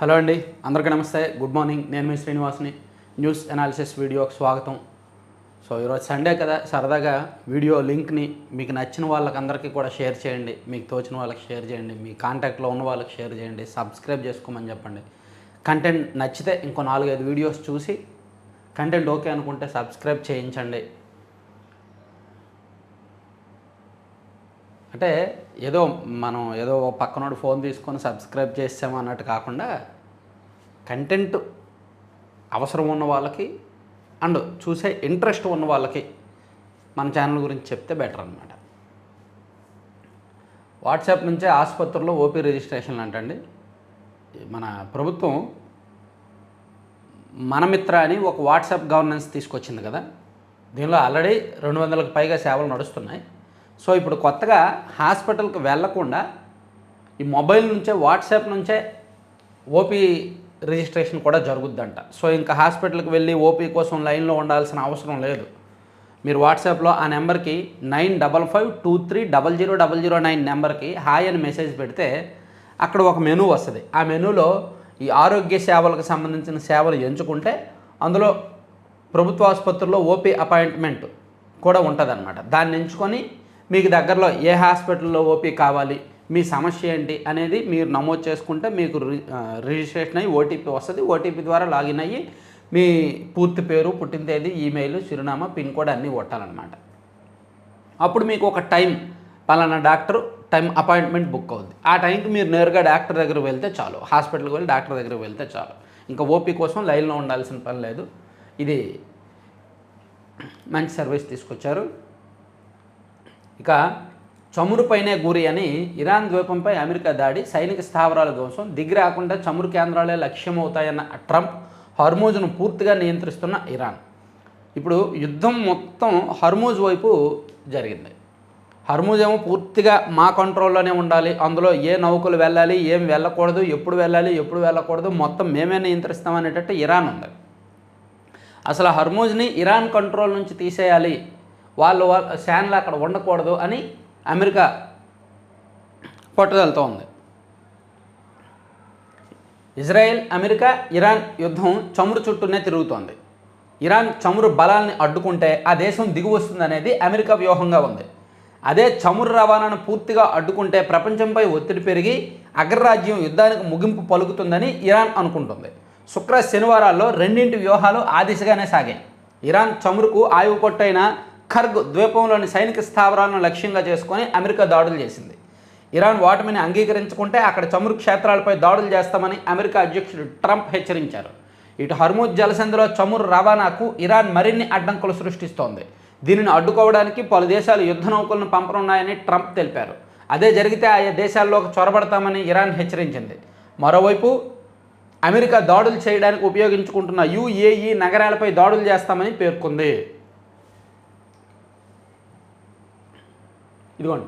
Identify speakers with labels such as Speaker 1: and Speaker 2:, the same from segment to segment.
Speaker 1: Hello అండి, అందరికీ నమస్తే. Good morning. నేను మీ శ్రీనివాస్ని. న్యూస్ అనాలిసిస్ వీడియోకి స్వాగతం. సో ఈరోజు సండే కదా, సరదాగా వీడియో లింక్ని మీకు నచ్చిన వాళ్ళకందరికీ కూడా షేర్ చేయండి. మీకు తోచిన వాళ్ళకి షేర్ చేయండి, మీ కాంటాక్ట్లో ఉన్న వాళ్ళకి షేర్ చేయండి, సబ్స్క్రైబ్ చేసుకోమని చెప్పండి. కంటెంట్ నచ్చితే ఇంకో 4-5 వీడియోస్ చూసి కంటెంట్ ఓకే అనుకుంటే సబ్స్క్రైబ్ చేయించండి. అంటే మనం పక్కనోడు ఫోన్ తీసుకొని సబ్స్క్రైబ్ చేసాము అన్నట్టు కాకుండా కంటెంట్ అవసరం ఉన్న వాళ్ళకి అండ్ చూసే ఇంట్రెస్ట్ ఉన్న వాళ్ళకి మన ఛానల్ గురించి చెప్తే బెటర్ అనమాట. వాట్సాప్ నుంచే ఆసుపత్రుల్లో ఓపీ రిజిస్ట్రేషన్లు అంటండి. మన ప్రభుత్వం మనమిత్ర అని ఒక వాట్సాప్ గవర్నెన్స్ తీసుకొచ్చింది కదా. దీనిలో ఆల్రెడీ 200కు పైగా సేవలు నడుస్తున్నాయి. సో ఇప్పుడు కొత్తగా హాస్పిటల్కి వెళ్లకుండా ఈ మొబైల్ నుంచే, వాట్సాప్ నుంచే ఓపీ రిజిస్ట్రేషన్ కూడా జరుగుద్దంట. సో ఇంకా హాస్పిటల్కి వెళ్ళి ఓపీ కోసం లైన్లో ఉండాల్సిన అవసరం లేదు. మీరు వాట్సాప్లో ఆ నెంబర్కి 9552300009 నెంబర్కి హాయ్ అని మెసేజ్ పెడితే అక్కడ ఒక మెనూ వస్తుంది. ఆ మెనూలో ఈ ఆరోగ్య సేవలకు సంబంధించిన సేవలు ఎంచుకుంటే అందులో ప్రభుత్వ ఆసుపత్రుల్లో ఓపీ అపాయింట్మెంట్ కూడా ఉంటుందన్నమాట. దాన్ని ఎంచుకొని మీకు దగ్గరలో ఏ హాస్పిటల్లో ఓపీ కావాలి, మీ సమస్య ఏంటి అనేది మీరు నమోదు చేసుకుంటే మీకు రిజిస్ట్రేషన్ అయ్యి ఓటీపీ వస్తుంది. ఓటీపీ ద్వారా లాగిన్ అయ్యి మీ పూర్తి పేరు, పుట్టిన తేదీ, ఈమెయిల్, చిరునామా, పిన్ కోడ్ అన్నీ కొట్టాలన్నమాట. అప్పుడు మీకు ఒక టైం, పలానా డాక్టర్ టైం అపాయింట్మెంట్ బుక్ అవుద్ది. ఆ టైంకి మీరు నేరుగా డాక్టర్ దగ్గర వెళ్తే చాలు, హాస్పిటల్కి వెళ్ళి డాక్టర్ దగ్గర వెళ్తే చాలు. ఇంకా ఓపీ కోసం లైన్లో ఉండాల్సిన పని లేదు. ఇది మంచి సర్వీస్ తీసుకొచ్చారు. ఇక చమురుపైనే గురి అని ఇరాన్ ద్వీపంపై అమెరికా దాడి, సైనిక స్థావరాల ధ్వంసం, దిగి రాకుండా చమురు కేంద్రాలే లక్ష్యమవుతాయన్న ట్రంప్, హర్మూజ్ను పూర్తిగా నియంత్రిస్తున్న ఇరాన్. ఇప్పుడు యుద్ధం మొత్తం హర్మూజ్ వైపు జరిగింది. హర్మూజ్ ఏమో పూర్తిగా మా కంట్రోల్లోనే ఉండాలి, అందులో ఏ నౌకలు వెళ్ళాలి, ఏం వెళ్ళకూడదు, ఎప్పుడు వెళ్ళాలి, ఎప్పుడు వెళ్ళకూడదు, మొత్తం మేమే నియంత్రిస్తామనేటట్టు ఇరాన్ ఉంది. అసలు హర్మూజ్ని ఇరాన్ కంట్రోల్ నుంచి తీసేయాలి, వాళ్ళు శాన్లు అక్కడ ఉండకూడదు అని అమెరికా పట్టుదలతో ఉంది. ఇజ్రాయెల్, అమెరికా, ఇరాన్ యుద్ధం చమురు చుట్టూనే తిరుగుతోంది. ఇరాన్ చమురు బలాల్ని అడ్డుకుంటే ఆ దేశం దిగు వస్తుందనేది అమెరికా వ్యూహంగా ఉంది. అదే చమురు రవాణాను పూర్తిగా అడ్డుకుంటే ప్రపంచంపై ఒత్తిడి పెరిగి అగ్రరాజ్యం యుద్ధానికి ముగింపు పలుకుతుందని ఇరాన్ అనుకుంటుంది. శుక్ర శనివారాల్లో రెండింటి వ్యూహాలు ఆ దిశగానే సాగాయి. ఇరాన్ చమురుకు ఆయువు కొట్టైన ఖర్గ్ ద్వీపంలోని సైనిక స్థావరాలను లక్ష్యంగా చేసుకొని అమెరికా దాడులు చేసింది. ఇరాన్ ఓటమిని అంగీకరించుకుంటే అక్కడ చమురు క్షేత్రాలపై దాడులు చేస్తామని అమెరికా అధ్యక్షుడు ట్రంప్ హెచ్చరించారు. ఇటు హర్మూజ్ జలసంధిలో చమురు రవాణాకు ఇరాన్ మరిన్ని అడ్డంకులు సృష్టిస్తోంది. దీనిని అడ్డుకోవడానికి పలు దేశాలు యుద్ధ నౌకలను పంపనున్నాయని ట్రంప్ తెలిపారు. అదే జరిగితే ఆయా దేశాల్లోకి చొరబడతామని ఇరాన్ హెచ్చరించింది. మరోవైపు అమెరికా దాడులు చేయడానికి ఉపయోగించుకుంటున్న యుఏఈ నగరాలపై దాడులు చేస్తామని పేర్కొంది. ఇదిగోండి,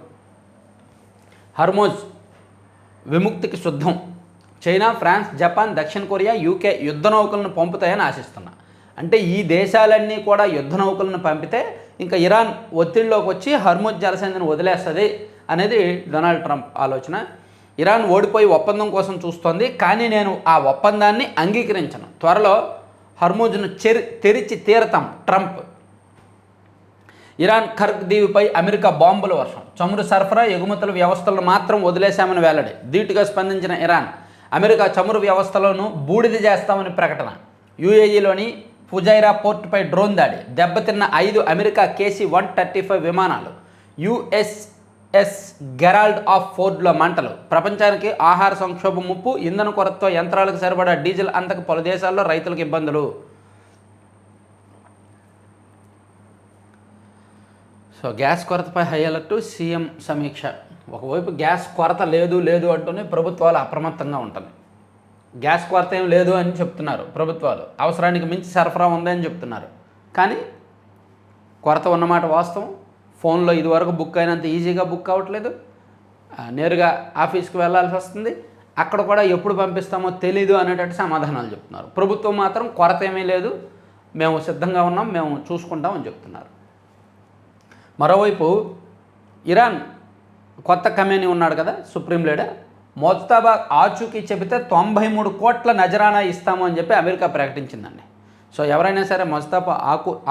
Speaker 1: హర్మూజ్ విముక్తికి శుద్ధం. చైనా, ఫ్రాన్స్, జపాన్, దక్షిణ కొరియా, యూకే యుద్ధ నౌకలను పంపుతాయని ఆశిస్తున్నా. అంటే ఈ దేశాలన్నీ కూడా యుద్ధ నౌకలను పంపితే ఇంకా ఇరాన్ ఒత్తిడిలోకి వచ్చి హర్మూజ్ జలసంధిని వదిలేస్తుంది అనేది డొనాల్డ్ ట్రంప్ ఆలోచన. ఇరాన్ ఓడిపోయి ఒప్పందం కోసం చూస్తోంది, కానీ నేను ఆ ఒప్పందాన్ని అంగీకరించను. త్వరలో హర్మూజ్ను తెరిచి తీరతాం ట్రంప్. ఇరాన్ ఖర్గ్ దీవిపై అమెరికా బాంబుల వర్షం, చమురు సరఫరా, ఎగుమతుల వ్యవస్థలను మాత్రం వదిలేశామని వెల్లడి. ధీటుగా స్పందించిన ఇరాన్, అమెరికా చమురు వ్యవస్థలను బూడిద చేస్తామని ప్రకటన. యుఏఈలోని ఫుజైరా పోర్టుపై డ్రోన్ దాడి, దెబ్బతిన్న 5 అమెరికా KC-135 విమానాలు. USS గెరాల్డ్ ఆఫ్ ఫోర్డ్లో మంటలు, ప్రపంచానికి ఆహార సంక్షోభం ముప్పు, ఇంధన కొరతతో యంత్రాలకు సరిపడా డీజిల్ అందక పలు దేశాల్లో రైతులకు ఇబ్బందులు. సో గ్యాస్ కొరతపై హై అలర్టు, సీఎం సమీక్ష. ఒకవైపు గ్యాస్ కొరత లేదు అంటూనే ప్రభుత్వాలు అప్రమత్తంగా ఉంటుంది. గ్యాస్ కొరత ఏం లేదు అని చెప్తున్నారు ప్రభుత్వాలు, అవసరానికి మించి సరఫరా ఉందని చెప్తున్నారు. కానీ కొరత ఉన్నమాట వాస్తవం. ఫోన్లో ఇదివరకు బుక్ అయినంత ఈజీగా బుక్ అవ్వట్లేదు. నేరుగా ఆఫీస్కి వెళ్ళాల్సి వస్తుంది. అక్కడ కూడా ఎప్పుడు పంపిస్తామో తెలీదు అనేటట్టు సమాధానాలు చెప్తున్నారు. ప్రభుత్వం మాత్రం కొరత ఏమీ లేదు, మేము సిద్ధంగా ఉన్నాం, మేము చూసుకుంటామని చెప్తున్నారు. మరోవైపు ఇరాన్ కొత్త ఖమేనీ ఉన్నాడు కదా, సుప్రీం లీడర్, మొత్తాబా ఆచూకీ చెబితే 93 కోట్ల నజరానా ఇస్తాము అని చెప్పి అమెరికా ప్రకటించిందండి. సో ఎవరైనా సరే ముస్తఫా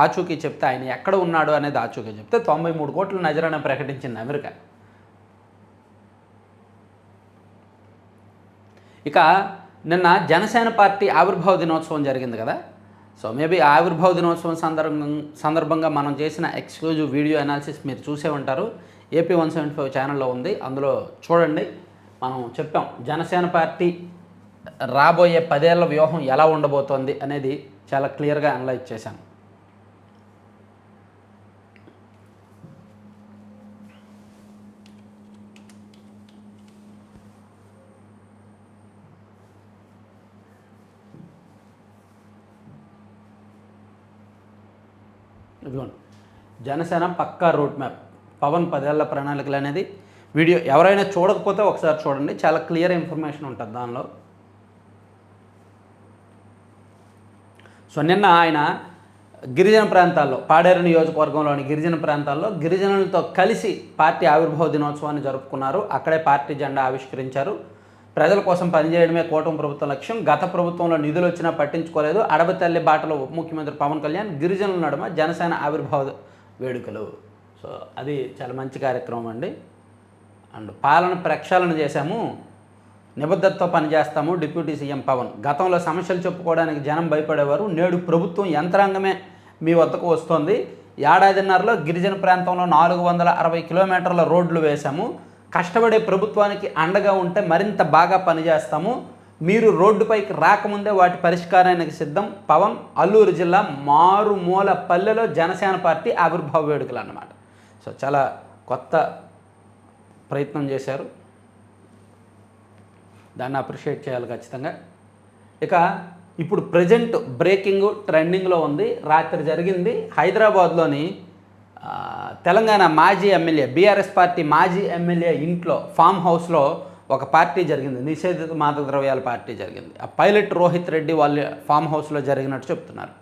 Speaker 1: ఆచూకీ చెప్తే ఆయన ఎక్కడ ఉన్నాడు అనేది ఆచూకీ చెప్తే 93 కోట్ల నజరానా ప్రకటించింది అమెరికా. ఇక నిన్న జనసేన పార్టీ ఆవిర్భావ దినోత్సవం జరిగింది కదా. సో మేబీ ఆవిర్భావ దినోత్సవం సందర్భంగా మనం చేసిన ఎక్స్క్లూజివ్ వీడియో అనాలిసిస్ మీరు చూసే ఉంటారు. AP 175 ఛానల్లో ఉంది, అందులో చూడండి. మనం చెప్పాం జనసేన పార్టీ రాబోయే 10 ఏళ్ల వ్యూహం ఎలా ఉండబోతోంది అనేది చాలా క్లియర్గా అనలైజ్ చేశాను. ఇదిగోండి జనసేన పక్కా రూట్ మ్యాప్, పవన్ 10 ఏళ్ల ప్రణాళికలు అనేది వీడియో ఎవరైనా చూడకపోతే ఒకసారి చూడండి, చాలా క్లియర్ ఇన్ఫర్మేషన్ ఉంటుంది దానిలో. సో నిన్న ఆయన గిరిజన ప్రాంతాల్లో, పాడేరు నియోజకవర్గంలోని గిరిజన ప్రాంతాల్లో గిరిజనులతో కలిసి పార్టీ ఆవిర్భావ దినోత్సవాన్ని జరుపుకున్నారు. అక్కడే పార్టీ జెండా ఆవిష్కరించారు. ప్రజల కోసం పనిచేయడమే కూటమి ప్రభుత్వం లక్ష్యం. గత ప్రభుత్వంలో నిధులు వచ్చినా పట్టించుకోలేదు. అడవితల్లి బాటలో ఉప ముఖ్యమంత్రి పవన్ కళ్యాణ్ గిరిజనుల నడుమ జనసేన ఆవిర్భావ వేడుకలు. సో అది చాలా మంచి కార్యక్రమం అండి. అండ్ పాలన ప్రక్షాళన చేశాము, నిబద్ధతతో పనిచేస్తాము డిప్యూటీ సీఎం పవన్. గతంలో సమస్యలు చెప్పుకోవడానికి జనం భయపడేవారు, నేడు ప్రభుత్వం యంత్రాంగమే మీ వద్దకు వస్తోంది. ఏడాదిన్నరలో గిరిజన ప్రాంతంలో 460 కిలోమీటర్ల రోడ్లు వేశాము. కష్టపడే ప్రభుత్వానికి అండగా ఉంటే మరింత బాగా పనిచేస్తాము. మీరు రోడ్డుపైకి రాకముందే వాటి పరిష్కారానికి సిద్ధం. పవన్. అల్లూరు జిల్లా మారుమూల పల్లెలో జనసేన పార్టీ ఆవిర్భావ వేడుకలు అన్నమాట. సో చాలా కొత్త ప్రయత్నం చేశారు, దాన్ని అప్రిషియేట్ చేయాలి ఖచ్చితంగా. ఇక ఇప్పుడు ప్రజెంట్ బ్రేకింగ్ ట్రెండింగ్లో ఉంది. రాత్రి జరిగింది హైదరాబాద్లోని తెలంగాణ మాజీ ఎమ్మెల్యే, బీఆర్ఎస్ పార్టీ మాజీ ఎమ్మెల్యే ఇంట్లో ఫామ్ హౌస్లో ఒక పార్టీ జరిగింది, నిషేధిత మాదక ద్రవ్యాల పార్టీ జరిగింది. ఆ పైలట్ రోహిత్ రెడ్డి వాళ్ళ ఫామ్ హౌస్లో జరిగినట్టు చెప్తున్నారు.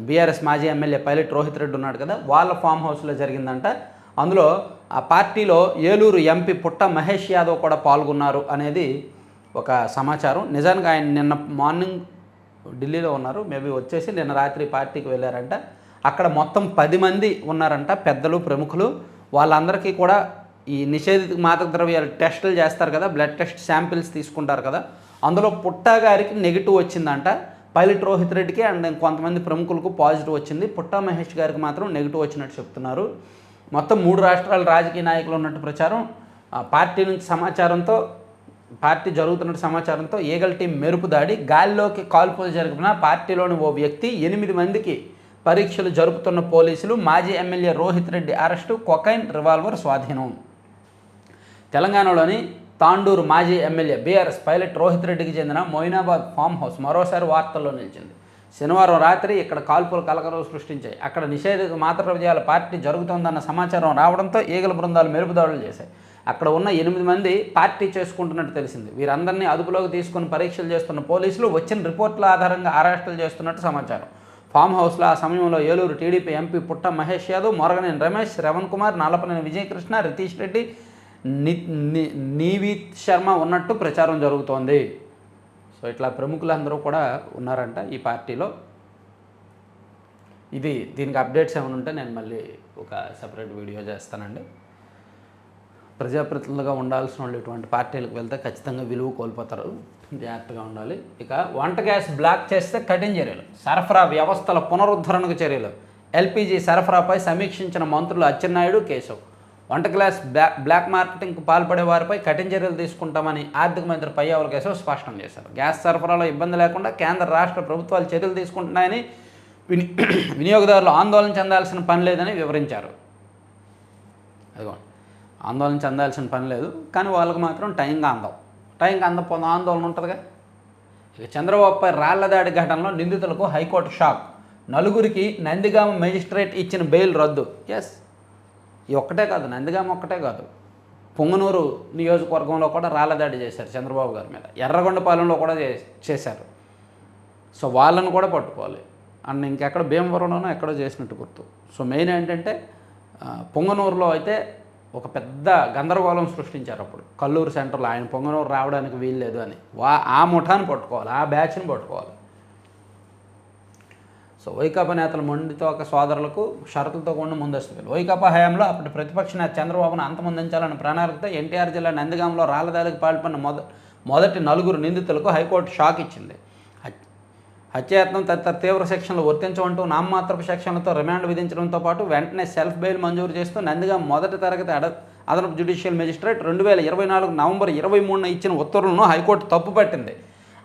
Speaker 1: బీఆర్ఎస్ మాజీ ఎమ్మెల్యే పైలట్ రోహిత్ రెడ్డి ఉన్నాడు కదా, వాళ్ళ ఫామ్ హౌస్లో జరిగిందంట. అందులో ఆ పార్టీలో ఏలూరు ఎంపీ పుట్ట మహేష్ యాదవ్ కూడా పాల్గొన్నారు అనేది ఒక సమాచారం. నిజానికి ఆయన నిన్న మార్నింగ్ ఢిల్లీలో ఉన్నారు, మేబీ వచ్చేసి నిన్న రాత్రి పార్టీకి వెళ్ళారంట. అక్కడ మొత్తం 10 మంది ఉన్నారంట, పెద్దలు ప్రముఖులు. వాళ్ళందరికీ కూడా ఈ నిషేధిత మాదక ద్రవ్యాలు టెస్టులు చేస్తారు కదా, బ్లడ్ టెస్ట్ శాంపిల్స్ తీసుకుంటారు కదా, అందులో పుట్ట గారికి నెగిటివ్ వచ్చిందంట. పైలట్ రోహిత్ రెడ్డికి అండ్ కొంతమంది ప్రముఖులకు పాజిటివ్ వచ్చింది. పుట్ట మహేష్ గారికి మాత్రం నెగిటివ్ వచ్చినట్టు చెప్తున్నారు. మొత్తం 3 రాష్ట్రాల రాజకీయ నాయకులు ఉన్నట్టు ప్రచారం. పార్టీ నుంచి సమాచారంతో, పార్టీ జరుగుతున్న సమాచారంతో ఈగల్ టీం మెరుపు దాడి, గాలిలోకి కాల్పులు జరిపిన పార్టీలోని ఓ వ్యక్తి, 8 మందికి పరీక్షలు జరుపుతున్న పోలీసులు, మాజీ MLA Rohit Reddy arrest, cocaine revolver స్వాధీనం. తెలంగాణలోని తాండూరు మాజీ ఎమ్మెల్యే బీఆర్ఎస్ పైలట్ రోహిత్ రెడ్డికి చెందిన మొయినాబాద్ ఫామ్ హౌస్ మరోసారి వార్తల్లో నిలిచింది. శనివారం రాత్రి ఇక్కడ కాల్పులు కలకలం సృష్టించాయి. అక్కడ నిషేధిత మాదక ద్రవ్యాల పార్టీ జరుగుతోందన్న సమాచారం రావడంతో ఈగల బృందాలు మెరుపుదాడులు చేశాయి. అక్కడ ఉన్న 8 మంది పార్టీ చేసుకుంటున్నట్టు తెలిసింది. వీరందరినీ అదుపులోకి తీసుకుని పరీక్షలు చేస్తున్న పోలీసులు వచ్చిన రిపోర్టుల ఆధారంగా అరెస్టులు చేస్తున్నట్టు సమాచారం. ఫామ్ హౌస్లో ఆ సమయంలో ఏలూరు టీడీపీ ఎంపీ పుట్ట మహేష్ యాదవ్, మొరగనేని రమేష్, శ్రవణ్ కుమార్, నాలపనేని విజయకృష్ణ, రితీష్ రెడ్డి, నీవీత్ శర్మ ఉన్నట్టు ప్రచారం జరుగుతోంది. సో ఇట్లా ప్రముఖులందరూ కూడా ఉన్నారంట ఈ పార్టీలో. దీనికి అప్డేట్స్ ఏమైనా ఉంటే నేను మళ్ళీ ఒక సపరేట్ వీడియో చేస్తానండి. ప్రజాప్రతినిధులుగా ఉండాల్సిన వాళ్ళు ఇటువంటి పార్టీలకు వెళ్తే ఖచ్చితంగా విలువ కోల్పోతారు, జాగ్రత్తగా ఉండాలి. ఇక వంట గ్యాస్ బ్లాక్ చేస్తే కఠిన చర్యలు, సరఫరా వ్యవస్థల పునరుద్ధరణకు చర్యలు. ఎల్పీజీ సరఫరాపై సమీక్షించిన మంత్రులు అచ్చెన్నాయుడు, కేశవ్. వంట గ్యాస్ బ్లాక్ మార్కెటింగ్కు పాల్పడే వారిపై కఠిన చర్యలు తీసుకుంటామని ఆర్థిక మంత్రి పయ్యావుల కేశవ్ స్పష్టం చేశారు. గ్యాస్ సరఫరాలో ఇబ్బంది లేకుండా కేంద్ర రాష్ట్ర ప్రభుత్వాలు చర్యలు తీసుకుంటున్నాయని, వినియోగదారులు ఆందోళన చెందాల్సిన పని లేదని వివరించారు. అదిగో ఆందోళన చెందాల్సిన పని లేదు, కానీ వాళ్ళకు మాత్రం టైంగా అందకపోతే ఆందోళన ఉంటుందిగా. ఇక చంద్రబాబుపై రాళ్ల దాడి ఘటనలో నిందితులకు హైకోర్టు షాక్. 4గురికి నందిగామ మేజిస్ట్రేట్ ఇచ్చిన బెయిల్ రద్దు. ఎస్, ఈ ఒక్కటే కాదు, నందిగామ ఒక్కటే కాదు, పొంగనూరు నియోజకవర్గంలో కూడా రాళ్ల దాడి చేశారు చంద్రబాబు గారి మీద, ఎర్రగొండపాలెంలో కూడా చేశారు. సో వాళ్ళను కూడా పట్టుకోవాలి. అండ్ ఇంకెక్కడ భీమవరంలోనో ఎక్కడో చేసినట్టు గుర్తు. సో మెయిన్ ఏంటంటే పొంగనూరులో అయితే ఒక పెద్ద గందరగోళం సృష్టించారు అప్పుడు కల్లూరు సెంటర్లో. ఆయన పొంగనూరు రావడానికి వీల్లేదు అని ఆ ముఠాన్ని పట్టుకోవాలి, ఆ బ్యాచ్ని పట్టుకోవాలి. సో వైకాపా నేతల మొండితో ఒక సోదరులకు షరతులతో కూడిన ముందస్తు వేలు. వైకాపా హయాంలో అప్పటి ప్రతిపక్ష నేత చంద్రబాబును అంతమొందించాలని ప్రణాళికతో ఎన్టీఆర్ జిల్లా నందిగాంలో రాళ్లదాడికి పాల్పడిన మొదటి 4 నిందితులకు హైకోర్టు షాక్ ఇచ్చింది. హత్యాయత్నం తదితర తీవ్ర సెక్షన్లు వర్తించమంటూ నామమాత్రపు సెక్షన్లతో రిమాండ్ విధించడంతో పాటు వెంటనే సెల్ఫ్ బెయిల్ మంజూరు చేస్తూ నందిగాం మొదటి తరగతి అదనపు జ్యుడిషియల్ మేజిస్ట్రేట్ 2024 నవంబర్ 23న ఇచ్చిన ఉత్తర్వులను హైకోర్టు తప్పుపట్టింది.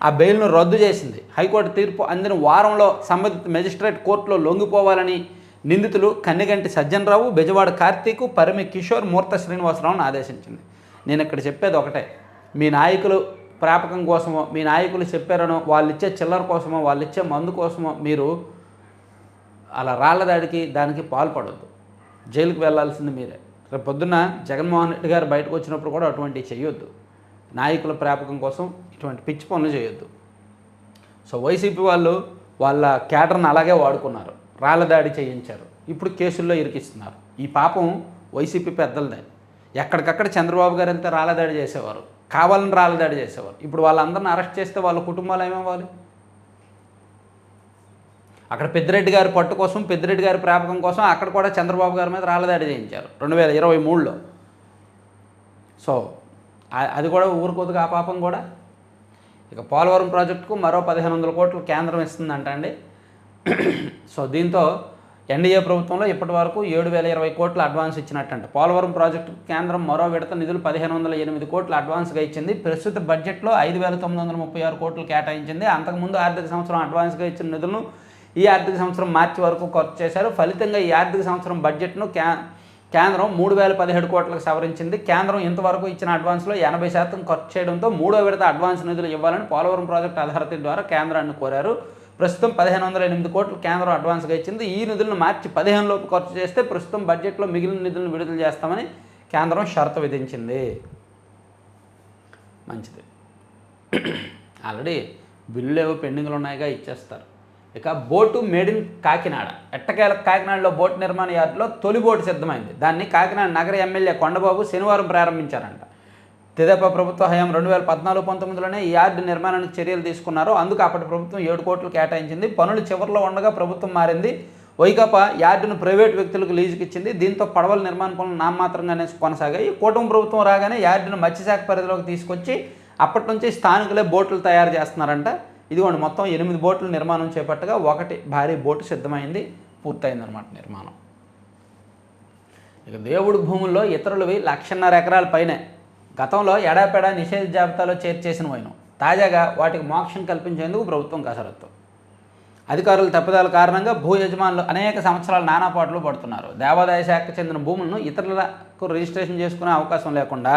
Speaker 1: ఆ బెయిల్ను రద్దు చేసింది. హైకోర్టు తీర్పు అందిన వారంలో సంబంధిత మెజిస్ట్రేట్ కోర్టులో లొంగిపోవాలని నిందితులు కన్నిగంటి సజ్జనరావు, బెజవాడ కార్తీకు, పరిమి కిషోర్, మూర్త శ్రీనివాసరావును ఆదేశించింది. నేను ఇక్కడ చెప్పేది ఒకటే, మీ నాయకులు ప్రాపకం కోసమో, మీ నాయకులు చెప్పారనో, వాళ్ళు ఇచ్చే చిల్లర కోసమో, వాళ్ళు ఇచ్చే మందు కోసమో మీరు అలా రాళ్ల దాడికి దానికి పాల్పడొద్దు. జైలుకి వెళ్ళాల్సింది మీరే. రేపు పొద్దున్న జగన్మోహన్ రెడ్డి గారు బయటకు వచ్చినప్పుడు కూడా అటువంటివి చేయొద్దు. నాయకుల ప్రాపకం కోసం ఇటువంటి పిచ్చి పనులు చేయొద్దు. సో వైసీపీ వాళ్ళు వాళ్ళ క్యాడర్ని అలాగే వాడుకున్నారు, రాళ్ల దాడి చేయించారు, ఇప్పుడు కేసుల్లో ఇరికిస్తున్నారు. ఈ పాపం వైసీపీ పెద్దలదే. ఎక్కడికక్కడ చంద్రబాబు గారు వెళ్తే రాళ్ల దాడి చేసేవారు, కావాలని రాళ్ల దాడి చేసేవారు. ఇప్పుడు వాళ్ళందరిని అరెస్ట్ చేస్తే వాళ్ళ కుటుంబాలు ఏమవ్వాలి? అక్కడ పెద్దిరెడ్డి గారి పట్టు కోసం, పెద్దిరెడ్డి గారి ప్రాపకం కోసం అక్కడ కూడా చంద్రబాబు గారి మీద రాళ్ల దాడి చేయించారు 2023లో. సో అది కూడా ఊరుకోదుగా ఆ పాపం కూడా. ఇక పోలవరం ప్రాజెక్టుకు మరో 1500 కోట్లు కేంద్రం ఇస్తుందంట అండి. సో దీంతో ఎన్డీఏ ప్రభుత్వంలో ఇప్పటి వరకు 7020 కోట్లు అడ్వాన్స్ ఇచ్చినట్టంట. పోలవరం ప్రాజెక్టుకు కేంద్రం మరో విడత నిధులు 1508 కోట్లు అడ్వాన్స్గా ఇచ్చింది. ప్రస్తుత బడ్జెట్లో 5936 కోట్లు కేటాయించింది. అంతకుముందు ఆర్థిక సంవత్సరం అడ్వాన్స్గా ఇచ్చిన నిధులను ఈ ఆర్థిక సంవత్సరం మార్చి వరకు ఖర్చు చేశారు. ఫలితంగా ఈ ఆర్థిక సంవత్సరం బడ్జెట్ను కేంద్రం 3017 కోట్లకు సవరించింది. కేంద్రం ఇంతవరకు ఇచ్చిన అడ్వాన్స్లో 80% ఖర్చు చేయడంతో 3వ విడత అడ్వాన్స్ నిధులు ఇవ్వాలని పోలవరం ప్రాజెక్టు అథారిటీ ద్వారా కేంద్రాన్ని కోరారు. ప్రస్తుతం 1508 కోట్లు కేంద్రం అడ్వాన్స్గా ఇచ్చింది. ఈ నిధులను మార్చి 15 లోపు ఖర్చు చేస్తే ప్రస్తుతం బడ్జెట్లో మిగిలిన నిధులను విడుదల చేస్తామని కేంద్రం షరతు విధించింది. మంచిది. ఆల్రెడీ బిల్లులు ఏవో పెండింగ్లు ఉన్నాయిగా, ఇచ్చేస్తారు. ఇక బోటు మేడ్ ఇన్ కాకినాడ. ఎట్టకేల కాకినాడలో బోటు నిర్మాణ యార్డులో తొలి బోటు సిద్ధమైంది. దాన్ని కాకినాడ నగర ఎమ్మెల్యే కొండబాబు శనివారం ప్రారంభించారంట. తెదేపా ప్రభుత్వ హయాం 2014-19లోనే ఈ యార్డు నిర్మాణానికి చర్యలు తీసుకున్నారు. అందుకు అప్పటి ప్రభుత్వం 7 కోట్లు కేటాయించింది. పనులు చివరిలో ఉండగా ప్రభుత్వం మారింది. వైకాపా యార్డును ప్రైవేటు వ్యక్తులకు లీజుకి ఇచ్చింది. దీంతో పడవల నిర్మాణ పనులు నామమాత్రంగానే కొనసాగాయి. కూటమి ప్రభుత్వం రాగానే యార్డును మత్స్యశాఖ పరిధిలోకి తీసుకొచ్చి అప్పటి నుంచి స్థానికులే బోట్లు తయారు చేస్తున్నారంట. ఇదిగోండి, మొత్తం 8 బోట్ల నిర్మాణం చేపట్టగా 1 భారీ బోటు సిద్ధమైంది, పూర్తయిందనమాట నిర్మాణం. ఇక దేవుడి భూముల్లో ఇతరులవి 1,50,000 ఎకరాల పైనే గతంలో ఎడాపెడా నిషేధ జాబితాలో చేర్చేసిన వైనం. తాజాగా వాటికి మోక్షం కల్పించేందుకు ప్రభుత్వం కసరత్తు. అధికారుల తప్పిదాల కారణంగా భూ యజమానులు అనేక సంవత్సరాలు నానాపాట్లు పడుతున్నారు. దేవాదాయ శాఖకు చెందిన భూములను ఇతరులకు రిజిస్ట్రేషన్ చేసుకునే అవకాశం లేకుండా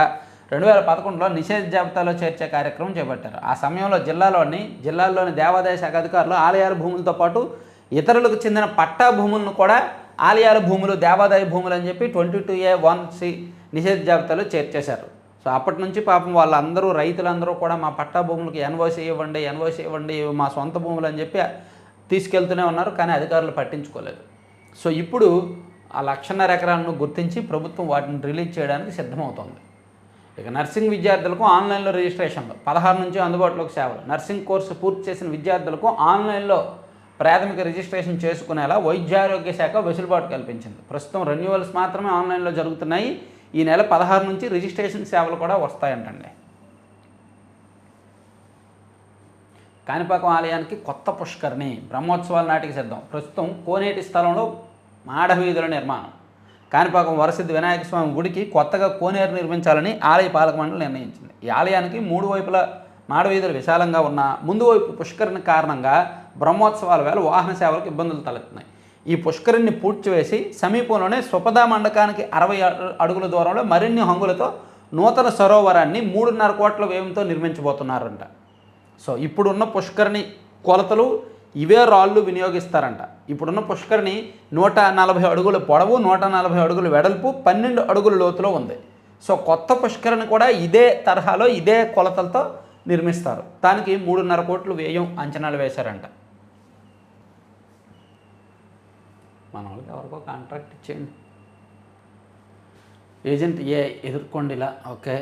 Speaker 1: 2011లో నిషేధ జాబితాలో చేర్చే కార్యక్రమం చేపట్టారు. ఆ సమయంలో జిల్లాల్లోని దేవాదాయ శాఖ అధికారులు ఆలయాల భూములతో పాటు ఇతరులకు చెందిన పట్టా భూములను కూడా ఆలయాల భూములు, దేవాదాయ భూములు అని చెప్పి 22A(1)(c) నిషేధ జాబితాలో చేర్చేశారు. సో అప్పటి నుంచి పాపం వాళ్ళందరూ, రైతులందరూ కూడా మా పట్టా భూములకి ఎన్ఓసి ఇవ్వండి, మా సొంత భూములు అని చెప్పి తీసుకెళ్తూనే ఉన్నారు. కానీ అధికారులు పట్టించుకోలేదు. సో ఇప్పుడు ఆ 1,50,000 ఎకరాలను గుర్తించి ప్రభుత్వం వాటిని రిలీజ్ చేయడానికి సిద్ధమవుతోంది. ఇక నర్సింగ్ విద్యార్థులకు ఆన్లైన్లో రిజిస్ట్రేషన్లు 16 నుంచి అందుబాటులోకి సేవలు. నర్సింగ్ కోర్సు పూర్తి చేసిన విద్యార్థులకు ఆన్లైన్లో ప్రాథమిక రిజిస్ట్రేషన్ చేసుకునేలా వైద్యారోగ్య శాఖ వెసులుబాటు కల్పించింది. ప్రస్తుతం రెన్యువల్స్ మాత్రమే ఆన్లైన్లో జరుగుతున్నాయి. ఈ నెల 16 నుంచి రిజిస్ట్రేషన్ సేవలు కూడా వస్తాయంటండి. కాణిపాకం ఆలయానికి కొత్త పుష్కరిణి బ్రహ్మోత్సవాల నాటికి సిద్ధం. ప్రస్తుతం కోనేటి స్థలంలో మాడవీధుల నిర్మాణం. కాణిపాకం వరసిద్ధి వినాయక స్వామి గుడికి కొత్తగా కోనేరు నిర్మించాలని ఆలయ పాలక మండలి నిర్ణయించింది. ఈ ఆలయానికి 3 వైపులా మాడవీధులు విశాలంగా ఉన్న ముందు వైపు పుష్కరిణి కారణంగా బ్రహ్మోత్సవాల వేళ వాహన సేవలకు ఇబ్బందులు తలెత్తున్నాయి. ఈ పుష్కరిణిని పూడ్చి వేసి సమీపంలోనే స్వపదా మండకానికి 60 అడుగుల దూరంలో మరిన్ని హంగులతో నూతన సరోవరాన్ని 3.5 కోట్ల వ్యయంతో నిర్మించబోతున్నారంట. సో ఇప్పుడున్న పుష్కరిణి కొలతలు ఇవే రాళ్ళు వినియోగిస్తారంట. ఇప్పుడున్న పుష్కరిణి 140 అడుగుల పొడవు, 140 అడుగుల వెడల్పు, 12 అడుగుల లోతులో ఉంది. సో కొత్త పుష్కరిణి కూడా ఇదే తరహాలో ఇదే కొలతలతో నిర్మిస్తారు. దానికి 3.5 కోట్లు వ్యయం అంచనాలు వేశారంట. మన వాళ్ళకి ఎవరికో కాంట్రాక్ట్ ఇచ్చేయండి. ఏజెంట్ ఏ ఎదుర్కొండిలా ఓకే.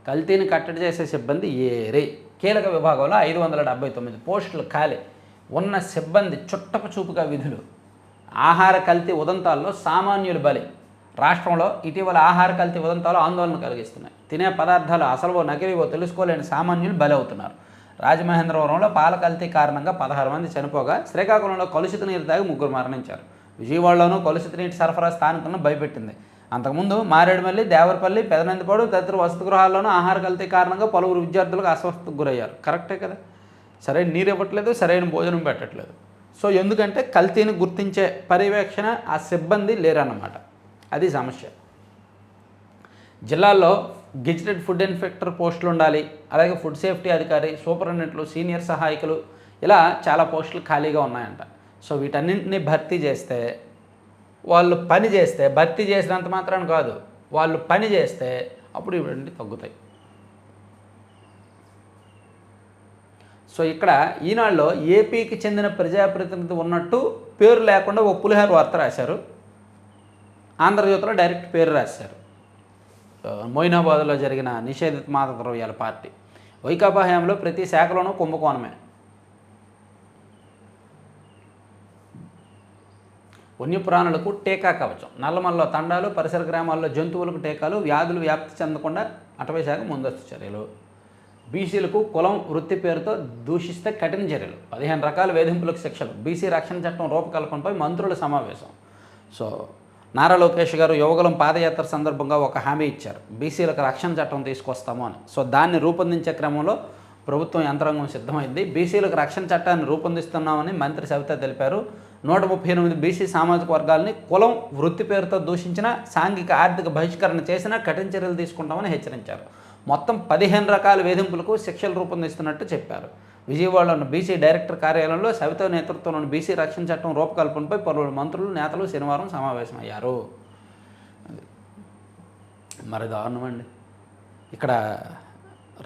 Speaker 1: కల్తీని కట్టడి చేసే సిబ్బంది ఏరే. కీలక విభాగంలో 579 పోస్టులు ఖాళీ. ఉన్న సిబ్బంది చుట్టపు చూపుగా విధులు. ఆహార కల్తీ ఉదంతాల్లో సామాన్యులు బలి. రాష్ట్రంలో ఇటీవల ఆహార కల్తీ ఉదంతాలు ఆందోళన కలిగిస్తున్నాయి. తినే పదార్థాలు అసలువో నకిలీవో తెలుసుకోలేని సామాన్యులు బలి అవుతున్నారు. రాజమహేంద్రవరంలో పాల కల్తీ కారణంగా 16 మంది చనిపోగా, శ్రీకాకుళంలో కలుషిత నీరు తాగి 3 మరణించారు. విజయవాడలోనూ కలుషిత నీటి సరఫరా స్థానికులను భయపెట్టింది. అంతకుముందు మారేడుమల్లి, దేవరపల్లి, పెదనందిపాడు తదితర వసతి గృహాల్లోనూ ఆహార కల్తీ కారణంగా పలువురు విద్యార్థులకు అస్వస్థతకు గురయ్యారు. కరెక్టే కదా, సరైన నీరు ఇవ్వట్లేదు, సరైన భోజనం పెట్టట్లేదు. సో ఎందుకంటే కల్తీని గుర్తించే పర్యవేక్షణ ఆ సిబ్బంది లేరన్నమాట. అది సమస్య. జిల్లాల్లో గెజిటెడ్ ఫుడ్ ఇన్స్పెక్టర్ పోస్టులు ఉండాలి. అలాగే ఫుడ్ సేఫ్టీ అధికారి, సూపరింటెండెంట్లు, సీనియర్ సహాయకులు, ఇలా చాలా పోస్టులు ఖాళీగా ఉన్నాయంట. సో వీటన్నింటినీ భర్తీ చేస్తే, వాళ్ళు పని చేస్తే, భర్తీ చేసినంత మాత్రాన్ని కాదు, వాళ్ళు పని చేస్తే అప్పుడు ఇవన్నీ తగ్గుతాయి. సో ఇక్కడ ఈనాడులో ఏపీకి చెందిన ప్రజాప్రతినిధి ఉన్నట్టు పేరు లేకుండా ఓ పులిహార వార్త రాశారు. ఆంధ్రజ్యోతిలో డైరెక్ట్ పేరు రాశారు. మొయినాబాద్లో జరిగిన నిషేధిత మాదక ద్రవ్యాల పార్టీ. వైకాపా హయాంలో ప్రతి శాఖలోనూ కుంభకోణమే. వన్యప్రాణులకు టీకా కవచం. నల్లమల్లో తండాలు, పరిసర గ్రామాల్లో జంతువులకు టీకాలు, వ్యాధులు వ్యాప్తి చెందకుండా అటవీ శాఖ ముందస్తు చర్యలు. బీసీలకు కులం, వృత్తి పేరుతో దూషిస్తే కఠిన చర్యలు. 15 రకాల వేధింపులకు శిక్షలు. బీసీ రక్షణ చట్టం రూపకల్పనపై మంత్రుల సమావేశం. సో నారా లోకేష్ గారు యువగలం పాదయాత్ర సందర్భంగా ఒక హామీ ఇచ్చారు, బీసీలకు రక్షణ చట్టం తీసుకొస్తాము అని. సో దాన్ని రూపొందించే క్రమంలో ప్రభుత్వం యంత్రాంగం సిద్ధమైంది. బీసీలకు రక్షణ చట్టాన్ని రూపొందిస్తున్నామని మంత్రి సవిత తెలిపారు. 138 బీసీ సామాజిక వర్గాలని కులం, వృత్తి పేరుతో దూషించిన, సాంఘిక ఆర్థిక బహిష్కరణ చేసినా కఠిన చర్యలు తీసుకుంటామని హెచ్చరించారు. మొత్తం 15 రకాల వేధింపులకు శిక్షలు రూపొందిస్తున్నట్టు చెప్పారు. విజయవాడలో ఉన్న బీసీ డైరెక్టర్ కార్యాలయంలో సవిత నేతృత్వంలోని బీసీ రక్షణ చట్టం రూపకల్పనపై పలువురు మంత్రులు, నేతలు శనివారం సమావేశమయ్యారు. మరి దారుణం అండి. ఇక్కడ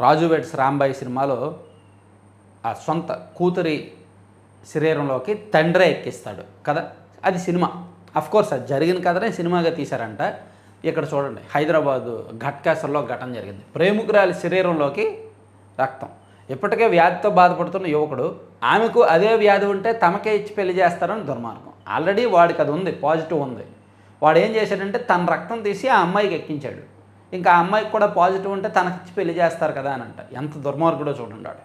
Speaker 1: రాజు వెడ్స్ రాంబాయి సినిమాలో ఆ సొంత కూతురి శరీరంలోకి తండ్రే ఎక్కిస్తాడు కదా, అది సినిమా. అఫ్కోర్స్ అది జరిగిన కథనే సినిమాగా తీశారంట. ఇక్కడ చూడండి, హైదరాబాదు ఘట్కేసర్లో ఘటన జరిగింది. ప్రేమికురాలి శరీరంలోకి రక్తం. ఇప్పటికే వ్యాధితో బాధపడుతున్న యువకుడు, ఆమెకు అదే వ్యాధి ఉంటే తమకే ఇచ్చి పెళ్లి చేస్తారని దుర్మార్గం. ఆల్రెడీ వాడికి అది ఉంది, పాజిటివ్ ఉంది. వాడు ఏం చేశాడంటే తన రక్తం తీసి ఆ అమ్మాయికి ఎక్కించాడు. ఇంకా ఆ అమ్మాయికి కూడా పాజిటివ్ ఉంటే తనకిచ్చి పెళ్లి చేస్తారు కదా అని అంట. ఎంత దుర్మార్గుడో చూడండి. వాడు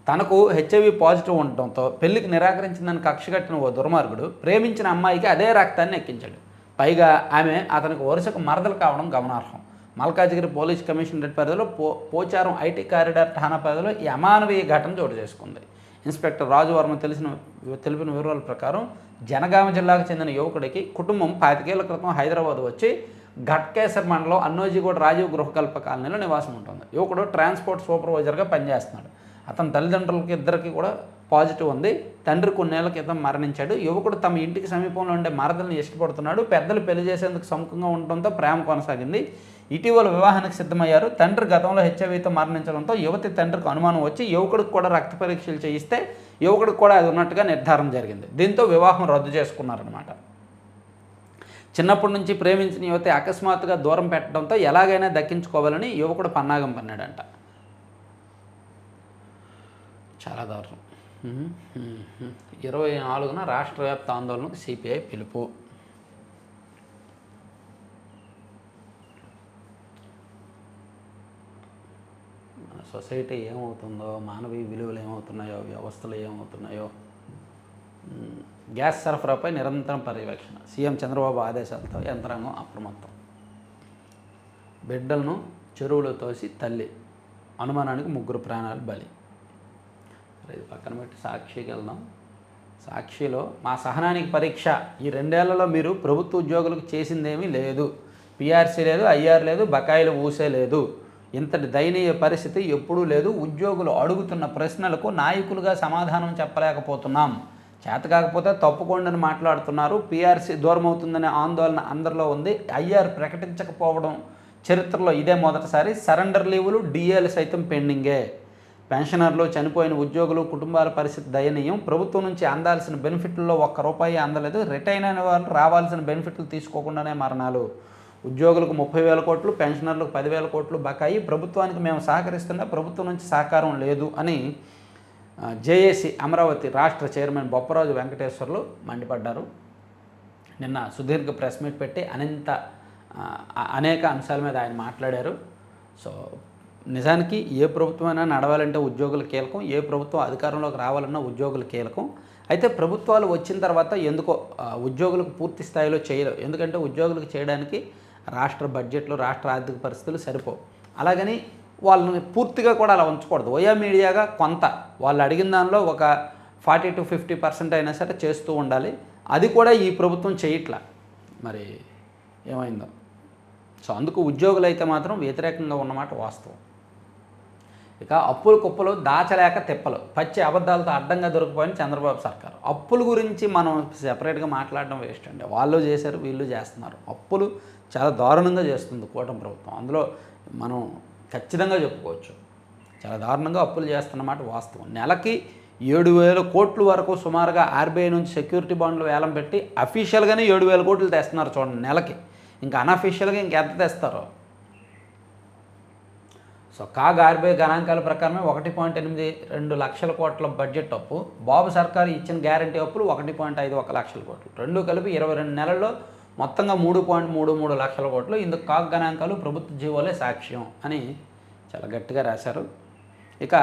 Speaker 1: తనకు హెచ్ఐవి పాజిటివ్ ఉండటంతో పెళ్లికి నిరాకరించిందని కక్ష కట్టిన ఓ దుర్మార్గుడు ప్రేమించిన అమ్మాయికి అదే రక్తాన్ని ఎక్కించాడు. పైగా ఆమె అతనికి వరుసకు మరదలు కావడం గమనార్హం. మల్కాజిగిరి పోలీస్ కమిషనరేట్ పరిధిలో పోచారం ఐటీ కారిడార్ ఠాణా పరిధిలో ఈ అమానవీయ ఘటన చోటు చేసుకుంది. ఇన్స్పెక్టర్ రాజువర్మ తెలిపిన వివరాల ప్రకారం జనగామ జిల్లాకు చెందిన యువకుడికి కుటుంబం 25 ఏళ్ల క్రితం హైదరాబాద్ వచ్చి ఘట్కేసర్ మండలం అన్నోజీగూడ రాజీవ్ గృహకల్ప కాలనీలో నివాసం ఉంటుంది. యువకుడు ట్రాన్స్పోర్ట్ సూపర్వైజర్గా పనిచేస్తున్నాడు. అతని తల్లిదండ్రులకి ఇద్దరికి కూడా పాజిటివ్ ఉంది. తండ్రి కొన్నేళ్ల క్రితం మరణించాడు. యువకుడు తమ ఇంటికి సమీపంలో ఉండే మరదల్ని ఇష్టపడుతున్నాడు. పెద్దలు పెళ్లి చేసేందుకు సముఖంగా ఉండటంతో ప్రేమ కొనసాగింది. ఇటీవల వివాహానికి సిద్ధమయ్యారు. తండ్రి గతంలో హెచ్ఐవితో మరణించడంతో యువతి తండ్రికి అనుమానం వచ్చి యువకుడికి కూడా రక్త పరీక్షలు చేయిస్తే యువకుడికి కూడా అది ఉన్నట్టుగా నిర్ధారణ జరిగింది. దీంతో వివాహం రద్దు చేసుకున్నారనమాట. చిన్నప్పటి నుంచి ప్రేమించిన యువతి అకస్మాత్తుగా దూరం పెట్టడంతో ఎలాగైనా దక్కించుకోవాలని యువకుడు పన్నాగం పన్నాడంట. చాలా దారుణం. 24న రాష్ట్ర వ్యాప్త ఆందోళనకు సిపిఐ పిలుపు. సొసైటీ ఏమవుతుందో, మానవీయ విలువలు ఏమవుతున్నాయో, వ్యవస్థలు ఏమవుతున్నాయో. గ్యాస్ సరఫరాపై నిరంతరం పర్యవేక్షణ. సీఎం చంద్రబాబు ఆదేశాలతో యంత్రాంగం అప్రమత్తం. బిడ్డలను చెరువులో తోసి తల్లి, అనుమానానికి 3 ప్రాణాలు బలి. ఇది పక్కన పెట్టి సాక్షికి వెళ్దాం. సాక్షిలో మా సహనానికి పరీక్ష. ఈ 2 ఏళ్లలో మీరు ప్రభుత్వ ఉద్యోగులకు చేసిందేమీ లేదు. పిఆర్సీ లేదు, ఐఆర్ లేదు, బకాయిలు ఊసే లేదు. ఇంతటి దయనీయ పరిస్థితి ఎప్పుడూ లేదు. ఉద్యోగులు అడుగుతున్న ప్రశ్నలకు నాయకులుగా సమాధానం చెప్పలేకపోతున్నాం. చేత కాకపోతే తప్పుకోండి మాట్లాడుతున్నారు. పిఆర్సీ దూరం అవుతుందనే ఆందోళన అందరిలో ఉంది. ఐఆర్ ప్రకటించకపోవడం చరిత్రలో ఇదే మొదటిసారి. సరెండర్ లీవులు, డిఏలు సైతం పెండింగే. పెన్షనర్లు, చనిపోయిన ఉద్యోగులు, కుటుంబాల పరిస్థితి దయనీయం. ప్రభుత్వం నుంచి అందాల్సిన బెనిఫిట్లలో ₹1 అందలేదు. రిటైర్ అయిన వాళ్ళు రావాల్సిన బెనిఫిట్లు తీసుకోకుండానే మరణాలు. ఉద్యోగులకు 30,000 కోట్లు, పెన్షనర్లకు 10,000 కోట్లు బకాయి. ప్రభుత్వానికి మేము సహకరిస్తున్నా, ప్రభుత్వం నుంచి సహకారం లేదు అని జేఏసీ అమరావతి రాష్ట్ర చైర్మన్ బొప్పరాజు వెంకటేశ్వర్లు మండిపడ్డారు. నిన్న సుదీర్ఘ ప్రెస్ మీట్ పెట్టి అనేక అంశాల మీద ఆయన మాట్లాడారు. సో నిజానికి ఏ ప్రభుత్వమైనా నడవాలంటే ఉద్యోగులు కీలకం, ఏ ప్రభుత్వం అధికారంలోకి రావాలన్నా ఉద్యోగులు కీలకం. అయితే ప్రభుత్వాలు వచ్చిన తర్వాత ఎందుకో ఉద్యోగులకు పూర్తి స్థాయిలో చేయలేవు. ఎందుకంటే ఉద్యోగులకు చేయడానికి రాష్ట్ర బడ్జెట్లు, రాష్ట్ర ఆర్థిక పరిస్థితులు సరిపోవు. అలాగని వాళ్ళని పూర్తిగా కూడా అలా ఉంచకూడదు. ఓయా మీడియాగా కొంత వాళ్ళు అడిగిన దానిలో ఒక 40 to 50% అయినా సరే చేస్తూ ఉండాలి. అది కూడా ఈ ప్రభుత్వం చేయట్లా. మరి ఏమైందో. సో అందుకు ఉద్యోగులు అయితే మాత్రం వ్యతిరేకంగా ఉన్నమాట వాస్తవం. ఇక అప్పుల కుప్పలు దాచలేక తిప్పలు, పచ్చి అబద్ధాలతో అడ్డంగా దొరికిపోయిన చంద్రబాబు సర్కారు. అప్పుల గురించి మనం సెపరేట్గా మాట్లాడడం వేస్ట్ అండి. వాళ్ళు చేశారు, వీళ్ళు చేస్తున్నారు. అప్పులు చాలా దారుణంగా చేస్తుంది కూటమి ప్రభుత్వం. అందులో మనం ఖచ్చితంగా చెప్పుకోవచ్చు. చాలా దారుణంగా అప్పులు చేస్తున్నమాట వాస్తవం. నెలకి 7,000 కోట్ల వరకు సుమారుగా ఆర్బీఐ నుంచి సెక్యూరిటీ బాండ్లు వేలం పెట్టి అఫీషియల్గానే 7,000 కోట్లు తెస్తున్నారు చూడండి నెలకి. ఇంకా అన్అఫీషియల్గా ఇంకెంత తెస్తారో. సో ఆర్బీఐ గణాంకాల ప్రకారమే 1.82 లక్షల కోట్ల బడ్జెట్ అప్పు. బాబు సర్కారు ఇచ్చిన గ్యారంటీ అప్పులు 1.51 లక్షల కోట్లు. రెండు కలిపి 22 నెలల్లో మొత్తంగా 3.33 లక్షల కోట్లు. ఇందుకు గణాంకాలు ప్రభుత్వ జీవోలే సాక్ష్యం అని చాలా గట్టిగా రాశారు. ఇక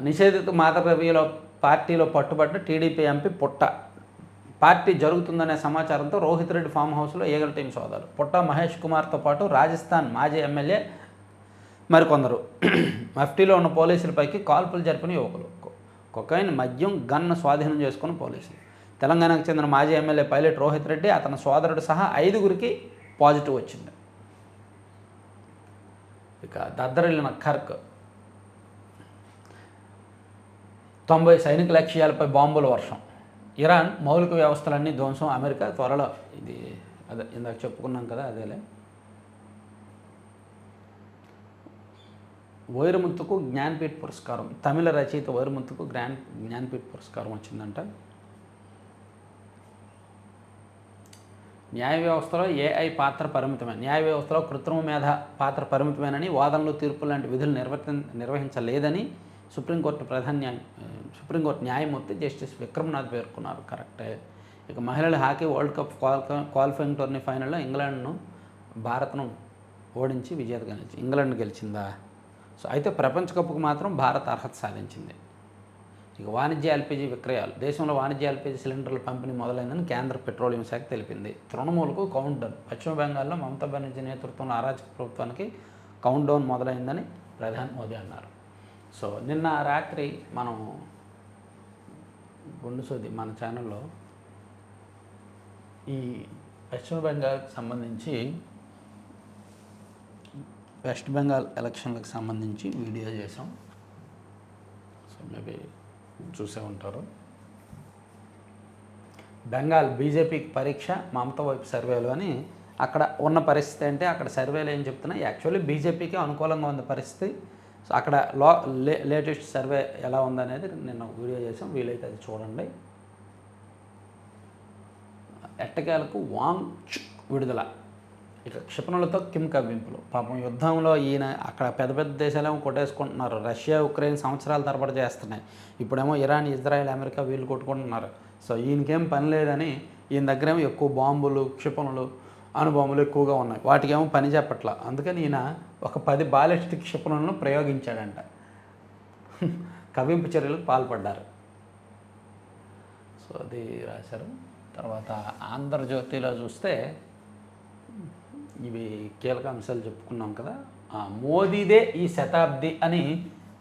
Speaker 1: నిషేధిత మాదకద్రవ్యాల పార్టీలో పట్టుబడ్డ టీడీపీ ఎంపీ పుట్ట. పార్టీ జరుగుతుందనే సమాచారంతో రోహిత్ రెడ్డి ఫామ్ హౌస్లో ఈగల టీం సోదాలు. పుట్ట మహేష్ కుమార్తో పాటు రాజస్థాన్ మాజీ ఎమ్మెల్యే మరికొందరు. మఫ్టీలో ఉన్న పోలీసులపైకి కాల్పులు జరిపిన యువకులు. కొకైన్, మద్యం, గన్ స్వాధీనం చేసుకున్న పోలీసులు. తెలంగాణకు చెందిన మాజీ ఎమ్మెల్యే పైలట్ రోహిత్ రెడ్డి, అతని సోదరుడు సహా 5గురికి పాజిటివ్ వచ్చింది. ఇక దద్దరిల్లిన ఖర్క్. 90 సైనిక లక్ష్యాలపై బాంబుల వర్షం. ఇరాన్ మౌలిక వ్యవస్థలన్నీ ధ్వంసం. అమెరికా త్వరలో. ఇది అదే ఇందాక చెప్పుకున్నాం కదా, అదేలే. వైరముత్తుకు జ్ఞాన్పీఠ్ పురస్కారం. తమిళ రచయిత వైరముత్తుకు జ్ఞాన్పీఠ్ పురస్కారం వచ్చిందంట. న్యాయ వ్యవస్థలో ఏఐ పాత్ర పరిమితమే. న్యాయ వ్యవస్థలో కృత్రిమ మేధ పాత్ర పరిమితమేనని, వాదనలు, తీర్పులు లాంటి విధులు నిర్వహించలేదని సుప్రీంకోర్టు న్యాయమూర్తి జస్టిస్ విక్రమ్నాథ్ పేర్కొన్నారు. కరెక్టే. ఇక మహిళల hockey world cup qualifying tourney ఫైనల్లో ఇంగ్లాండ్ను భారత్ను ఓడించి విజేతగా నిలిచింది. ఇంగ్లాండ్ గెలిచిందా? సో అయితే ప్రపంచ కప్కు మాత్రం భారత్ అర్హత సాధించింది. ఇక వాణిజ్య ఎల్పీజీ విక్రయాలు. దేశంలో వాణిజ్య ఎల్పీజీ సిలిండర్ల పంపిణీ మొదలైందని కేంద్ర పెట్రోలియం శాఖ తెలిపింది. తృణమూల్కు కౌంట్ డౌన్. పశ్చిమ బెంగాల్లో మమతా బెనర్జీ నేతృత్వంలో అరాచక ప్రభుత్వానికి కౌంట్ డౌన్ మొదలైందని ప్రధాని మోదీ అన్నారు. సో నిన్న రాత్రి మనం గుండుసోది మన ఛానల్లో ఈ పశ్చిమ బెంగాల్కి సంబంధించి వెస్ట్ బెంగాల్ ఎలక్షన్లకు సంబంధించి వీడియో చేసాం. సో మేబీ చూసే ఉంటారు. బెంగాల్ బీజేపీకి పరీక్ష, మమతా వైపు సర్వేలు అని అక్కడ ఉన్న పరిస్థితి. అంటే అక్కడ సర్వేలు ఏం చెప్తున్నాయి, యాక్చువల్లీ బీజేపీకి అనుకూలంగా ఉంది పరిస్థితి. సో అక్కడ లేటెస్ట్ సర్వే ఎలా ఉందనేది నిన్న వీడియో చేసాం, వీలైతే అది చూడండి. ఎట్టకేలకు వాంగ్ విడుదల. ఇక క్షిపణులతో కిమ్ కవ్వింపులు. పాపం యుద్ధంలో ఈయన అక్కడ పెద్ద పెద్ద దేశాలేమో కొట్టేసుకుంటున్నారు. రష్యా, ఉక్రెయిన్ సంవత్సరాల తరబడి చేస్తున్నాయి. ఇప్పుడేమో ఇరాన్, ఇజ్రాయెల్, అమెరికా వీళ్ళు కొట్టుకుంటున్నారు. సో ఈయనకేం పని లేదని ఈయన దగ్గరేమో ఎక్కువ బాంబులు, క్షిపణులు, అణుబాంబులు ఎక్కువగా ఉన్నాయి. వాటికేమో పని చెప్పట్లా. అందుకని ఈయన ఒక 10 బాలిస్టిక్ క్షిపణులను ప్రయోగించాడంట. కవ్వింపు చర్యలకు పాల్పడ్డారు. సో అది రాశారు. తర్వాత ఆంధ్రజ్యోతిలో చూస్తే ఇవి కీలక అంశాలు చెప్పుకున్నాం కదా. మోదీదే ఈ శతాబ్ది అని.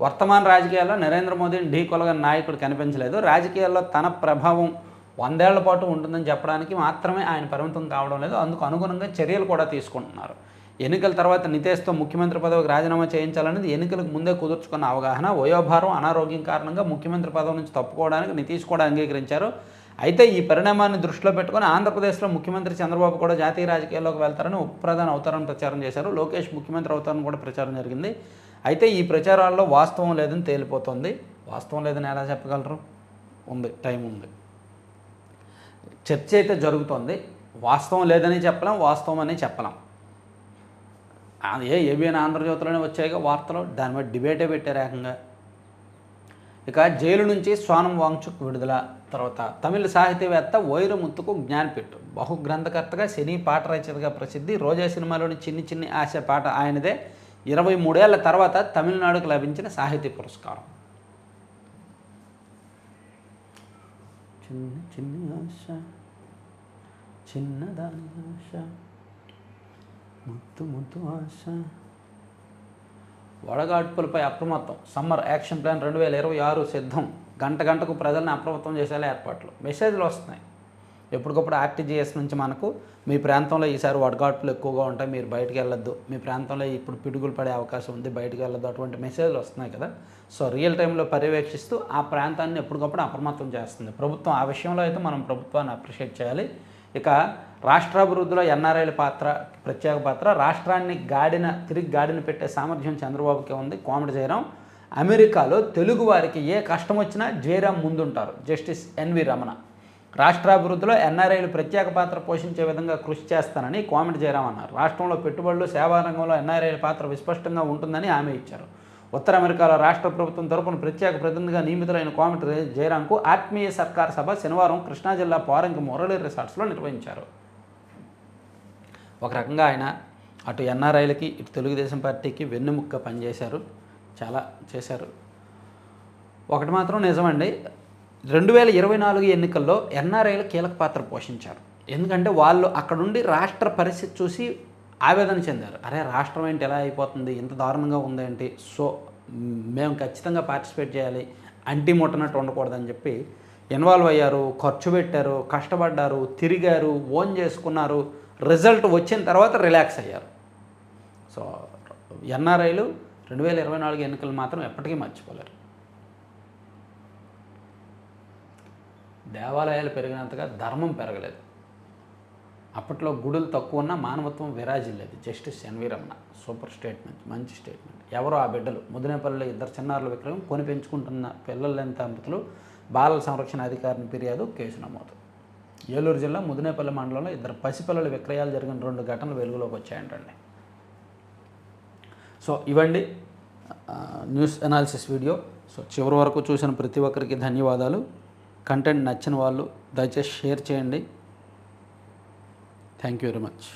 Speaker 1: వర్తమాన రాజకీయాల్లో నరేంద్ర మోదీని ఢీకొలగని నాయకుడు కనిపించలేదు. రాజకీయాల్లో తన ప్రభావం 100 ఏళ్ల పాటు ఉంటుందని చెప్పడానికి మాత్రమే ఆయన పరిమితం కావడం లేదు. అందుకు అనుగుణంగా చర్యలు కూడా తీసుకుంటున్నారు. ఎన్నికల తర్వాత నితేష్తో ముఖ్యమంత్రి పదవికి రాజీనామా చేయించాలనేది ఎన్నికలకు ముందే కుదుర్చుకున్న అవగాహన. వయోభారం, అనారోగ్యం కారణంగా ముఖ్యమంత్రి పదవి నుంచి తప్పుకోవడానికి నితీష్ కూడా అంగీకరించారు. అయితే ఈ పరిణామాన్ని దృష్టిలో పెట్టుకుని ఆంధ్రప్రదేశ్లో ముఖ్యమంత్రి చంద్రబాబు కూడా జాతీయ రాజకీయాల్లోకి వెళ్తారని, ఉప ప్రధాని అవుతారని ప్రచారం చేశారు. లోకేష్ ముఖ్యమంత్రి అవుతారని కూడా ప్రచారం జరిగింది. అయితే ఈ ప్రచారాల్లో వాస్తవం లేదని తేలిపోతుంది. వాస్తవం లేదని ఎలా చెప్పగలరు? ఉంది, టైం ఉంది. చర్చ అయితే జరుగుతోంది. వాస్తవం లేదని చెప్పలేం, వాస్తవం అని చెప్పలేం. ఏబిఎన్ ఆంధ్రజ్యోతిలోనే వచ్చాయిగా వార్తలు, దాని మీద డిబేటే పెట్టారు ఏకంగా. ఇక జైలు నుంచి సోనం వాంగ్చుక్ విడుదల. తర్వాత తమిళ సాహితీవేత్త వైరముత్తుకు జ్ఞానపీఠ్. బహుగ్రంథకర్తగా, సినీ పాట రచయితగా ప్రసిద్ధి. రోజా సినిమాలోని చిన్ని చిన్ని ఆశ పాట ఆయనదే. 23 ఏళ్ల తర్వాత తమిళనాడుకు లభించిన సాహితీ పురస్కారం. చిన్న చిన్ని ఆశ, చిన్నదాని ఆశ, ముద్దు ముద్దు ఆశ. వడగాడ్పులపై అప్రమత్తం. సమ్మర్ యాక్షన్ ప్లాన్ 2026 సిద్ధం. గంట గంటకు ప్రజలను అప్రమత్తం చేసేలా ఏర్పాట్లు. మెసేజ్లు వస్తున్నాయి ఎప్పటికప్పుడు ఆర్టీజీఎస్ నుంచి మనకు. మీ ప్రాంతంలో ఈసారి వడగాడ్పులు ఎక్కువగా ఉంటాయి, మీరు బయటికి వెళ్ళొద్దు. మీ ప్రాంతంలో ఇప్పుడు పిడుగులు పడే అవకాశం ఉంది, బయటికి వెళ్ళొద్దు. అటువంటి మెసేజ్లు వస్తున్నాయి కదా. సో రియల్ టైంలో పర్యవేక్షిస్తూ ఆ ప్రాంతాన్ని ఎప్పటికప్పుడు అప్రమత్తం చేస్తుంది ప్రభుత్వం. ఆ విషయంలో అయితే మనం ప్రభుత్వాన్ని అప్రిషియేట్ చేయాలి. ఇక రాష్ట్రాభివృద్ధిలో ఎన్ఆర్ఐల పాత్ర, ప్రత్యేక పాత్ర. రాష్ట్రాన్ని తిరిగి గాడిన పెట్టే సామర్థ్యం చంద్రబాబుకే ఉంది. కోమటి జయరాం. అమెరికాలో తెలుగు వారికి ఏ కష్టం వచ్చినా జయరాం ముందుంటారు. Justice NV Ramana. రాష్ట్రాభివృద్ధిలో ఎన్ఆర్ఐలు ప్రత్యేక పాత్ర పోషించే విధంగా కృషి చేస్తానని కోమటి జయరాం అన్నారు. రాష్ట్రంలో పెట్టుబడులు, సేవా రంగంలో ఎన్ఆర్ఐల పాత్ర విస్పష్టంగా ఉంటుందని హామీ ఇచ్చారు. ఉత్తర అమెరికాలో రాష్ట్ర ప్రభుత్వం తరపున ప్రత్యేక ప్రతినిధిగా నియమితులైన కోమటి జయరాంకు ఆత్మీయ సర్కార్ సభ శనివారం కృష్ణా జిల్లా పోరంకి మురళీ రిసార్ట్స్లో నిర్వహించారు. ఒక రకంగా ఆయన అటు ఎన్ఆర్ఐలకి ఇటు తెలుగుదేశం పార్టీకి వెన్నెముక్క పనిచేశారు, చాలా చేశారు. ఒకటి మాత్రం నిజమండి, 2024 ఎన్నికల్లో ఎన్ఆర్ఐలు కీలక పాత్ర పోషించారు. ఎందుకంటే వాళ్ళు అక్కడుండి రాష్ట్ర పరిస్థితి చూసి ఆవేదన చెందారు. అరే రాష్ట్రం ఏంటి ఎలా అయిపోతుంది, ఇంత దారుణంగా ఉందేంటి, సో మేము ఖచ్చితంగా పార్టిసిపేట్ చేయాలి, అంటి ముట్టనట్టు ఉండకూడదని చెప్పి ఇన్వాల్వ్ అయ్యారు, ఖర్చు పెట్టారు, కష్టపడ్డారు, తిరిగారు, ఓన్ చేసుకున్నారు. రిజల్ట్ వచ్చిన తర్వాత రిలాక్స్ అయ్యారు. సో ఎన్ఆర్ఐలు 2024 ఎన్నికలు మాత్రం ఎప్పటికీ మర్చిపోలేరు. దేవాలయాలు పెరిగినంతగా ధర్మం పెరగలేదు. అప్పట్లో గుడులు తక్కువ ఉన్నా మానవత్వం విరాజిల్లేదు. Justice NV Ramana. Super statement, మంచి స్టేట్మెంట్. ఎవరో ఆ బిడ్డలు. ముదినేపల్లిలో 2 చిన్నారుల విక్రయం, కొని పెంచుకుంటున్న పిల్లలు లేని దంపతులు. బాలల సంరక్షణ అధికారిని ఫిర్యాదు, కేసు నమోదు. ఏలూరు జిల్లా ముదినేపల్లి మండలంలో 2 పసిపిల్లల విక్రయాలు జరిగిన 2 ఘటనలు వెలుగులోకి వచ్చాయంటండి. సో ఇవండి న్యూస్ అనాలిసిస్ వీడియో. సో చివరి వరకు చూసిన ప్రతి ఒక్కరికి ధన్యవాదాలు. కంటెంట్ నచ్చిన వాళ్ళు దయచేసి షేర్ చేయండి. Thank you very much.